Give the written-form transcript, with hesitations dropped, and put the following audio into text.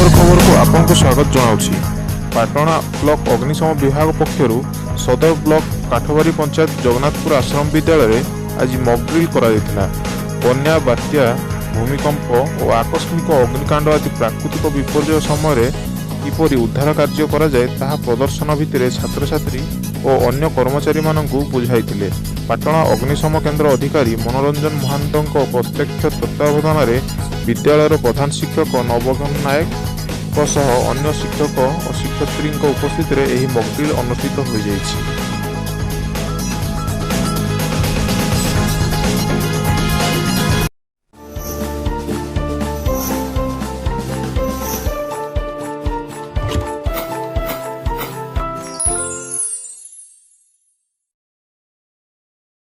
सुंदर खबर को आपको स्वागत जनाऊँगी। पाटणा ब्लॉक अग्निशम विभाग पक्षर सदर ब्लॉक काठबारी पंचायत जगन्नाथपुर आश्रम विद्यालय आज मॉकड्रिल करा। बन्या बात्या भूमिकंप और आकस्मिक अग्निकांड आदि प्राकृतिक विपर्य समय किपरि उद्धार कार्य करा जाए ताहा प्रदर्शन भितर छात्र छात्री और अन्य कर्मचारी मानकु बुझाइथिले। पाटणा अग्निशम केन्द्र अधिकारी मनोरंजन महांत प्रत्यक्ष तत्वावधान विद्यालय प्रधान शिक्षक नवगन नायक अन्य शिक्षक और शिक्षयित्री उपस्थित में मॉकड्रिल अनुष्ठित हो जाइछि।